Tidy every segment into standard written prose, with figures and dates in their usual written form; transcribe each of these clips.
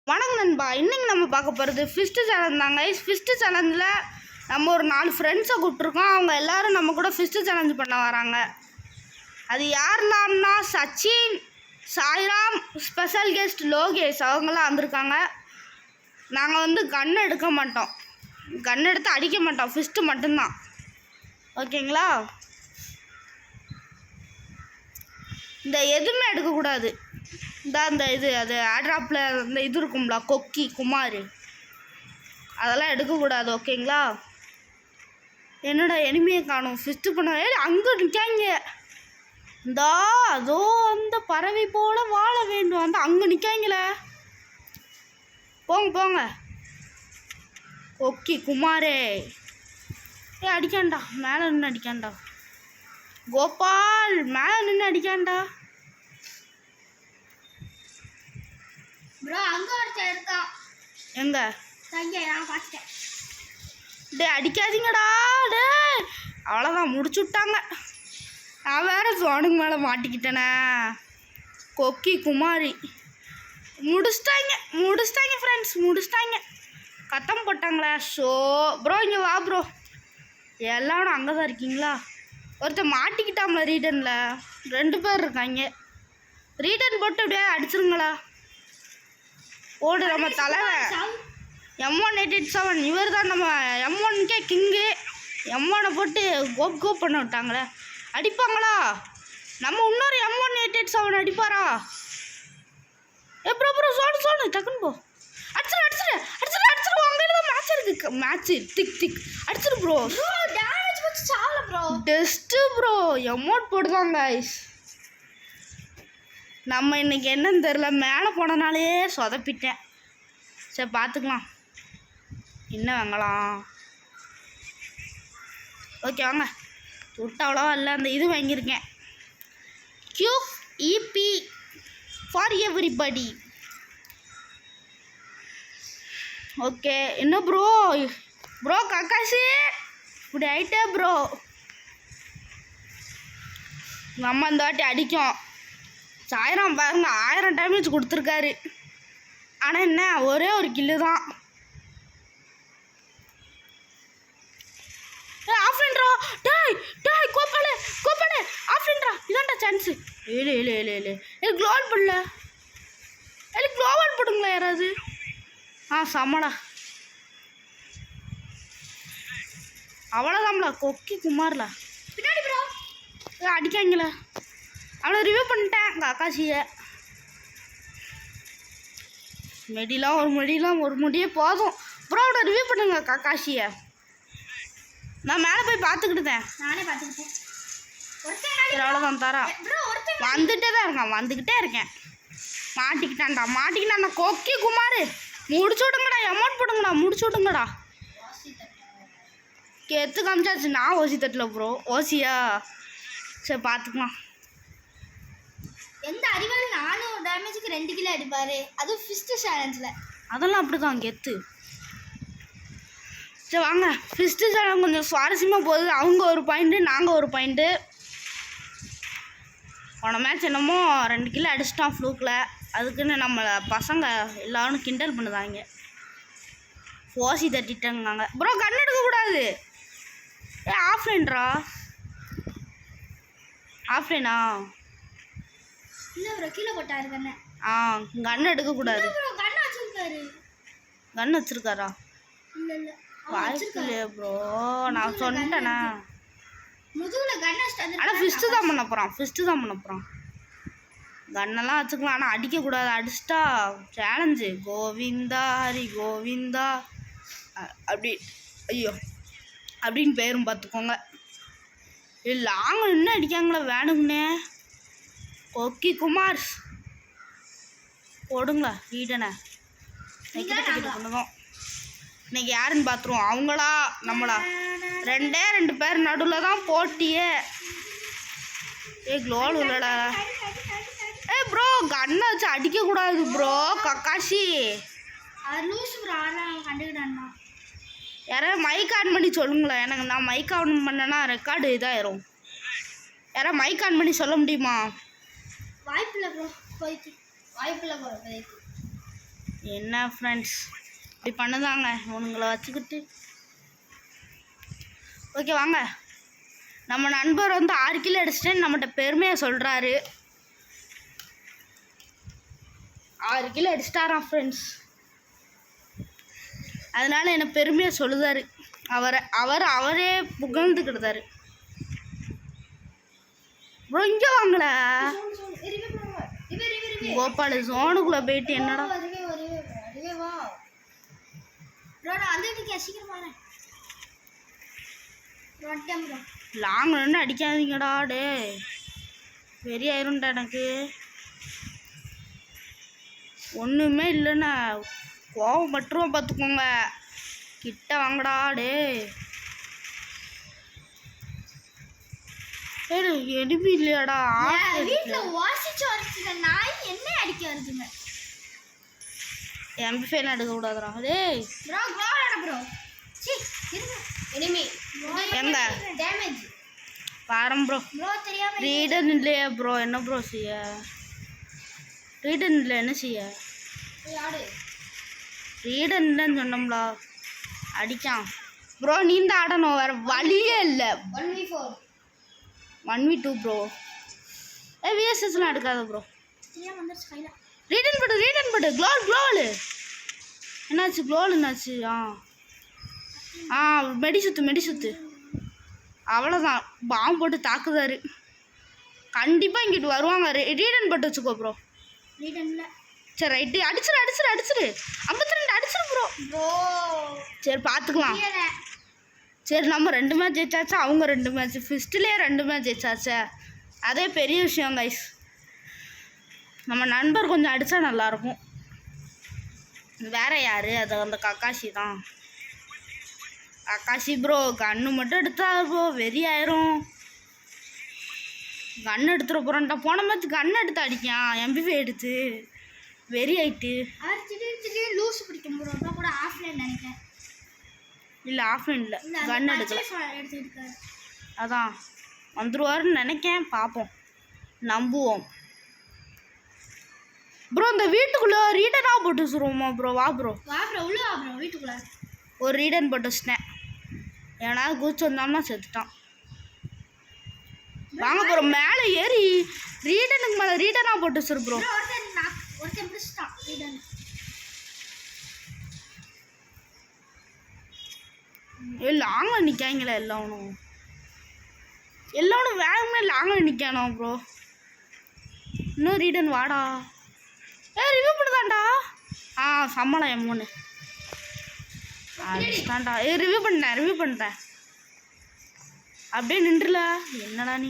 வணக்கம் நண்பா. இன்றைக்கி நம்ம பார்க்க போகிறது ஃபிஸ்ட்டு சேலஞ்ச் தாங்க. ஃபிஸ்ட்டு சேலஞ்சில் நம்ம ஒரு 4 ஃப்ரெண்ட்ஸை கூப்பிட்ருக்கோம். அவங்க எல்லோரும் நம்ம கூட ஃபிஸ்ட்டு சேலஞ்ச் பண்ண வராங்க. அது யாரெல்லாம்னா சச்சின், சாய்ராம், ஸ்பெஷல் கெஸ்ட் லோகேஷ் அவங்களாம் வந்திருக்காங்க. நாங்கள் கன் எடுக்க மாட்டோம், கன் எடுத்து அடிக்க மாட்டோம், ஃபிஸ்ட்டு மட்டும்தான். ஓகேங்களா? இந்த எதுவுமே எடுக்கக்கூடாது. இந்த இது அது ஆட்ராப்பில் இந்த இது இருக்கும்ல, கொக்கி குமார், அதெல்லாம் எடுக்கக்கூடாது. ஓகேங்களா? என்னடா எனிமையை காணும், ஃபிஸ்ட்டு பண்ண அங்கே நிற்காங்க. இந்தா அதோ அந்த பறவை போல வாழ வேண்டும், அந்த அங்கே நிற்காங்களே. போங்க போங்க. கொக்கி குமாரே அடிக்காண்டா, மேலே நின்று அடிக்காண்டா. கோபால் மேலே நின்று அடிக்காண்டா. ப்ரோ அங்க ஒருத்தன் இருக்கான். எங்க தங்க நான் பாத்துட்டேன். டேய் அடிக்காதீங்கடா. டேய் அவ்வளோதான், முடிச்சு விட்டாங்க. நான் வேற ஜோனுக்கு மேலே மாட்டிக்கிட்டேனே. கொக்கி குமாரி முடிச்சிட்டாங்க ஃப்ரெண்ட்ஸ், முடிச்சிட்டாங்க. கத்தம் போட்டாங்களே. ஷோ ப்ரோ இங்கே வா ப்ரோ. எல்லாரும் அங்கே தான் இருக்கீங்களா? ஒருத்தர் மாட்டிக்கிட்டாங்களா ரீட்டனில்? 2 பேர் இருக்காங்க. ரீட்டன் போட்டு அப்படியே அடிச்சிருங்களா. ஓடு நம்ம தலைவன் M187. இவர் தான் நம்ம M1K கிங்கு. M1 போட்டு கோப் பண்ண விட்டாங்களே. அடிப்பாங்களா? நம்ம இன்னொரு M187 அடிப்பாரா? ப்ரோ சோனு டக்குன்னு போ. அடிச்சிரு அங்கே தான் மேட்ச் இருக்கு. மேட்ச்சு திக் அடிச்சிரு ப்ரோ. டேமேஜ் வச்சு சாவல ப்ரோ. டெஸ்ட்டு ப்ரோ எமௌண்ட் போடுதாங்க கைஸ். நம்ம இன்றைக்கி என்னன்னு தெரில, மேலே போனனாலே சொதப்பிட்டேன். சரி பார்த்துக்கலாம், என்ன வாங்கலாம். ஓகே வாங்க. விட்டு அவ்வளோவா இல்லை, அந்த இது வாங்கியிருக்கேன், QEP ஃபார் எவ்ரிபடி. ஓகே என்ன ப்ரோ கக்காசி இப்படி ஆயிட்டே ப்ரோ. நம்ம இந்த வாட்டி அடிக்கும். சாயிரம் பாருங்க 1000 டேமேஜ் கொடுத்துருக்காரு. ஆனால் என்ன ஒரே ஒரு கில்லு தான். ஆஃப்லைன்ரா. டேய் கோப்பாடு ஆஃப்லைன்ரா. இதான்டா சான்ஸு. ஏழு க்ளோவல் பண்ணல. க்ளோவல் போடுங்களா யாராவது. சமடா. அவ்வளோதான்ல கொக்கி குமார்ல. பின்னாடி ப்ரோ அடிக்காங்களா. அவனை ரிவ்யூ பண்ணிட்டேன் காக்காசியை. ஒரு முடியே போதும். ப்ரோட ரிவ்யூ பண்ணுங்க காக்காசியை. நான் மேலே போய் பார்த்துக்கிட்டுதேன். நானே பார்த்துக்கிட்டேன். சரி அவ்வளோதான் தரேன். வந்துக்கிட்டே இருக்கேன். மாட்டிக்கிட்டான்டா கொக்கி குமார். முடிச்சு விடுங்கடா, அமௌண்ட் போடுங்கடா, முடிச்சு விடுங்கடா. கெத்து காமிச்சாச்சு. நான் ஓசி தட்டில் ப்ரோ. ஓசியா? சரி பார்த்துக்கலாம். எந்த அறிவாளி 4 டேமேஜுக்கு 2 கிலோ அடிப்பாரு, அதுவும் ஃபிஸ்ட் சேலஞ்சில். அதெல்லாம் அப்படி தான் கெத்து. சரி வாங்க. ஃபிஸ்ட்டு சேலஞ்ச் கொஞ்சம் சுவாரஸ்யமாக போகுது. அவங்க ஒரு பாயிண்ட்டு, நாங்கள் ஒரு பாயிண்ட்டு. போன மேட்ச் என்னமோ 2 கிலோ அடிச்சிட்டான் ஃப்ளூக்கில். அதுக்குன்னு நம்மளை பசங்க எல்லோரும் கிண்டல் பண்ணுதாங்க. ஓசி தட்டிட்டாங்க ப்ரோ. கண் எடுக்கக்கூடாது. ஆஃப்லைன்ரா. ஆஃப்லைனா? இல்லை ப்ரோ கீழே போட்டாரு கண்ணை. கன் எடுக்கக்கூடாது. கன் வச்சிருக்காரா? இல்லை வாய்ப்பில்லையே ப்ரோ. நான் சொன்னேண்ணா. முதுகில் கன் வச்சுட்டு. ஆனால் ஃபிஸ்ட்டு தான் பண்ண போகிறான். கன்னெல்லாம் வச்சுக்கலாம், ஆனால் அடிக்கக்கூடாது. அடிச்சிட்டா சேலஞ்சு. கோவிந்தா ஹரி கோவிந்தா அப்படி ஐயோ அப்படின்னு பேரும் பார்த்துக்கோங்க. லாங்க இன்னும் அடிக்காங்களா வேணுங்கண்ணே. கொக்கி குமார் போடுங்களா ரீடனை. பண்ணுவோம். இன்னைக்கு யாருன்னு பார்த்துருவோம். அவங்களா நம்மளா? 2 பேர் நடுவில் தான் போட்டியே. க்ளோல் இல்லடா. ப்ரோ கண்ணை வச்சு அடிக்கக்கூடாது ப்ரோ. கக்காசி யாராவது மைக் ஆன் பண்ணி சொல்லுங்களேன். எனக்கு நான் மைக் ஆன் பண்ணேன்னா ரெக்கார்டு இதாயிரும். யாராவது மைக் ஆன் பண்ணி சொல்ல முடியுமா? வாய்ப்பில்லை ப்ரோ. வாய்ப்பில்லை ப்ரோ. என்ன ஃப்ரெண்ட்ஸ் இப்படி பண்ணுதாங்க இவனுங்களை வச்சுக்கிட்டு. ஓகே வாங்க, நம்ம நண்பர் வந்து 6 கிலோ அடிச்சிட்டேன்னு நம்மகிட்ட பெருமையாக சொல்கிறாரு. 6 கிலோ அடிச்சிட்டாராம் ஃப்ரெண்ட்ஸ். அதனால் என்னை பெருமையாக சொல்லுதாரு. அவரே புகழ்ந்துக்கிட்டாரு. ப்ரோ இங்கே வாங்கல கோபால் ஜோனுக்குள்ளே போயிட்டு என்னடா லாங் நின்று அடிக்காதீங்கடா. டே வெறி ஆயிரும்டா எனக்கு. ஒன்றுமே இல்லைண்ணா கோவம் பட்டுருவோம் பார்த்துக்கோங்க. கிட்ட வாங்கடா. டே எதுவுமே இல்லையாடா. எம்பிஃபைலாம் எடுக்கக்கூடாதுடா. டேய் எங்க பாரம் ப்ரோ. ரீடன் இல்லையா ப்ரோ? என்ன ப்ரோ செய்ய? ரீடன் இல்லை என்ன செய்ய? ரீடன் இல்லைன்னு சொன்னோம்லா. அடிக்கான் ப்ரோ. நீ தான் ஆடணும், வேறு வழியே இல்லை. 1v2 bro. விஎஸ்எஸ்லாம் எடுக்காத ப்ரோ. ரீடன் பட்டு க்ளோவல் என்னாச்சு? க்ளோவல் என்னாச்சு? மெடி சுத்து. அவ்வளோதான், பாம்பு போட்டு தாக்குதாரு. கண்டிப்பாக இங்கிட்டு வருவாங்க. ரீடன் பட்டு வச்சுக்கோ ப்ரோ. சரி ரைட்டு, அடிச்சிரு 52 அடிச்சிரு ப்ரோ. சரி பார்த்துக்கலாம். சரி நம்ம 2 மேட்ச் ஜெயிச்சாச்சா, அவங்க 2 மேட்ச், ஃபஸ்ட்டுலேயே 2 மேட்ச் ஜெயிச்சாச்சே, அதே பெரிய விஷயம் கைஸ். நம்ம நண்பர் கொஞ்சம் அடித்தா நல்லாயிருக்கும். வேறு யார்? அது அந்த கக்காஷி தான். கக்காஷி ப்ரோ கன்று மட்டும் எடுத்தா ப்ரோ வெறி ஆயிரும். கன்று எடுத்துட போகிறோன்ட்டா. போன மேட்ச் கன்று எடுத்து அடிக்கான், எம்பிஃபை எடுத்து வெறி ஆயிட்டு. லூஸ் பிடிக்கும் ப்ரோ. கூட ஆஃப்லைன் நினைக்கிறேன். இல்லை ஆஃப்லைன் இல்லை, கன் எடுக்கல. அதான் வந்துடுவாருன்னு நினைக்கேன். பார்ப்போம், நம்புவோம் ப்ரோ. இந்த வீட்டுக்குள்ளே ரீடனாக போட்டு வச்சுருவோமா ப்ரோ? வா ப்ரோ உள்ள வா ப்ரோ. வீட்டுக்குள்ளே ஒரு ரீடன் போட்டு வச்சிட்டேன். ஏன்னா குதிச்சு வந்தோம்னா செத்துட்டான். வாங்க ப்ரோ, மேலே ஏறி ரீடனுக்கு மேலே ரீடனாக போட்டு வச்சுரு ப்ரோ. லாங்கில் நிற்காங்களா எல்லாவனும் வேகமே லாங்கில் நிற்கானோ ப்ரோ. இன்னும் ரீடன் வாடா. ரிவ்யூ பண்ணுதாண்டா. சம்பளம் M1 அடிச்சுட்டான்டா. ரிவ்யூ பண்ணுறேன். அப்படியே நின்றுல. என்னடா நீ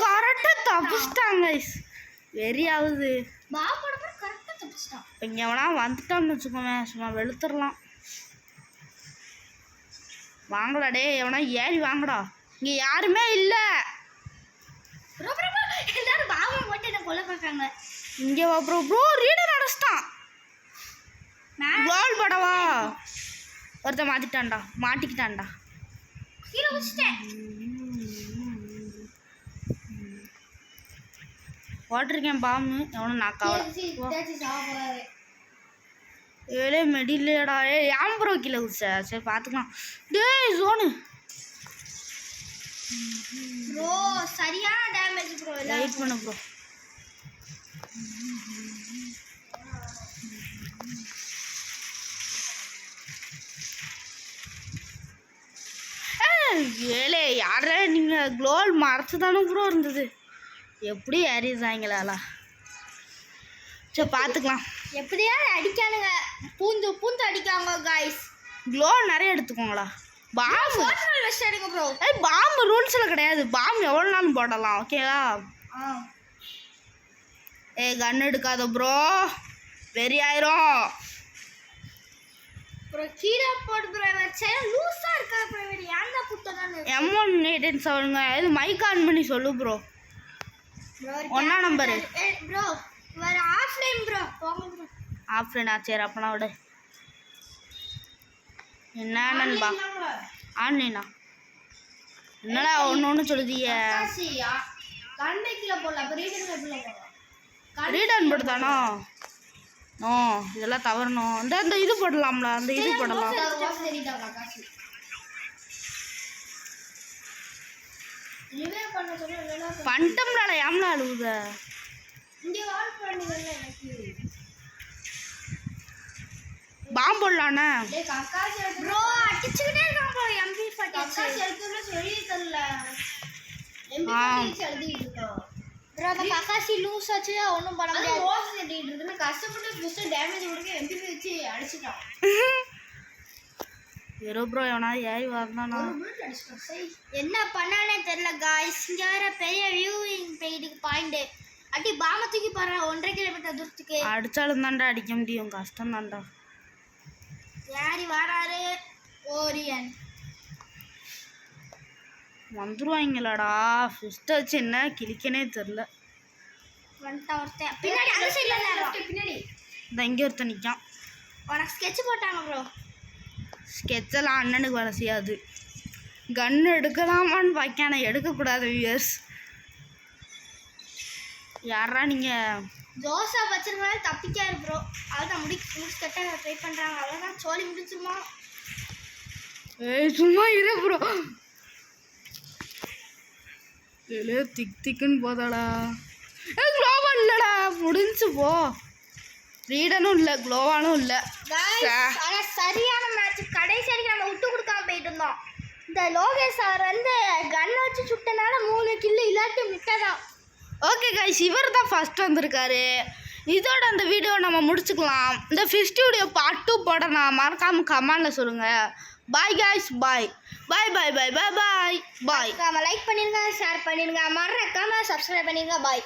கரெக்டாக தப்பிச்சிட்டாங்க. வெறி ஆகுது. இங்கே எவனா வந்துட்டான்னு வச்சுக்கோங்க, சும்மா வெளுத்துடலாம். வாங்கடா டே, எவனா ஏறி வாங்கடா. இங்கே யாருமே இல்லை. இங்கே வா ப்ரோ. ரீடர் அடைச்சிட்டான். கோல் படவா ஒருத்தன் மாட்டிக்கிட்டான்டா. போட்டிருக்கேன் பாம்பு. எவனும் நாக்காவல. ஏழே மெடிலேடா. ஏன் ப்ரோ கீழே குதிச்ச? சரி பார்த்துக்கலாம். டேய் ஜோனு ப்ரோ சரியான டேமேஜ் ப்ரோ. வெயிட் பண்ணு ப்ரோ. ஏழே யார நீங்கள் க்ளோவல் மறைச்சு தானே ப்ரோ இருந்தது. எப்படி ஏறிடுறாங்களாலா? சரி பார்த்துக்கலாம். எப்படியாவது அடிக்கானுங்க. பூந்து அடிக்காங்க காய்ஸ். க்ளோவல் நிறைய எடுத்துக்கோங்களா. பாம்பு எடுங்க ப்ரோ. பாம்பு ரூல்ஸில் கிடையாது. பாம்பு எவ்வளோ நாளும் போடலாம். ஓகேவா? கன் எடுக்காத ப்ரோ, வெறி ஆயிரும் ப்ரோ. கீழே போடு ப்ரோ. லூஸா இருக்கா ப்ரோ? ஏன்டா குத்தறானே? M1 8 இது மைக் ஆன் பண்ணி சொல்லு ப்ரோ. 1 number bro. வேற ஆஃப்லைன் ப்ரோ. போங்க ப்ரோ. ஆஃப்லைன் சரி அப்பனா விடு. என்னன்னு ஆன்லைனா? என்னடா ஒன்று சொல்லுதிய? கண்டைக்குள்ள போடல. அப்போ ரீடன் போடலாம். ரீடன் போட்டு தானோ? ஓ இதெல்லாம் தவறணும். இந்த இது போடலாம்ல, அந்த இது போடலாம். பண்ணிட்டோம்ல, ஏம்ல அழுகுத? பாம்பு போடலானே. ப்ரோ அடிச்சுக்கிட்டே இருக்கான் ப்ரோ. எம்பி ப்ரோ அந்த கக்காசி லூஸ் ஆச்சு, ஒன்றும் பண்ண முடியாது. கஷ்டப்பட்டு டேமேஜ் கொடுக்க எம்பி வச்சு அடிச்சுட்டான். ஏரோ ப்ரோ எவனாவது ஏறி வரணும்னா என்ன பண்ணானே தெரியல காய்ஸ். இங்க வேற பெரிய வியூவிங் பெய்டுக்கு பாயிண்ட் அடி பாம தூக்கி பாரு 1.5 கிலோமீட்டர் தூரத்துக்கு. அடிச்சாலும் தாண்டா அடிக்க முடியும், கஷ்டம் தாண்டா. யாரி வாராரு ஓரியன் வந்துருவாங்களாடா. ஃபிஸ்ட் வச்சு என்ன கிளிக்கனே தெரில. வந்துட்டான் ஒருத்தன் பின்னாடி, அந்த சைடுல பின்னாடி. இந்த இங்கே ஒருத்தன் நிற்கான். உனக்கு ஸ்கெட்ச் போட்டாங்க ப்ரோ. ஸ்கெட்செல்லாம் அண்ணனுக்கு வேலை செய்யாது. கன்று எடுக்கலாமான்னு பார்க்க, ஆனால் எடுக்கக்கூடாது வியூயர்ஸ். யாரா நீங்கள்? ஜோசா வச்சிருக்கனால தப்பிக்காரு ப்ரோ. அவ்வளோதான் முடிச்சுக்கிட்ட ட்ரை பண்ணுறாங்க. அவ்வளோதான் சோழி முடிச்சுமா. ஏய் சும்மா இரு ப்ரோ. இல்லையோ திக்குன்னு போதாடா. க்ளோவா இல்லைடா, முடிஞ்சு போ. ரீடனும் இல்லை, க்ளோவானும் இல்லை. ஆனால் சரியான மேட்ச். கடைசி வரைக்கும் நம்ம விட்டு கொடுக்காம போயிட்டு இருந்தோம். இந்த லோகேஷ் சார் வந்து கன் வச்சு சுட்டனால 3 கில்லு, இல்லாட்டி மிட்டதான். ஓகே கைஸ், இவர் தான் ஃபஸ்ட் வந்திருக்காரு. இதோட அந்த வீடியோ நம்ம முடிச்சுக்கலாம். இந்த ஃபிஸ்ட் வீடியோ பார்ட் 2 போட நான் மறக்காமல் கமெண்டில் சொல்லுங்கள். பாய் கைஸ், பாய் பாய் பாய் பாய் பாய் பாய் பாய். லைக் பண்ணிடுங்க, ஷேர் பண்ணிடுங்க, மறக்காம சப்ஸ்கிரைப் பண்ணிடுங்க. பாய்.